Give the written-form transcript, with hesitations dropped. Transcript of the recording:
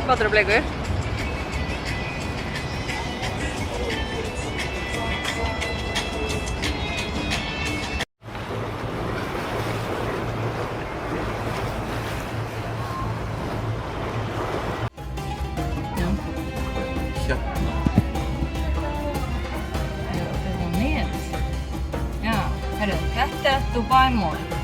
Hvað er að bleiku? Hérna. Já, þetta er met. Já, herru, þetta er Dubai Mall.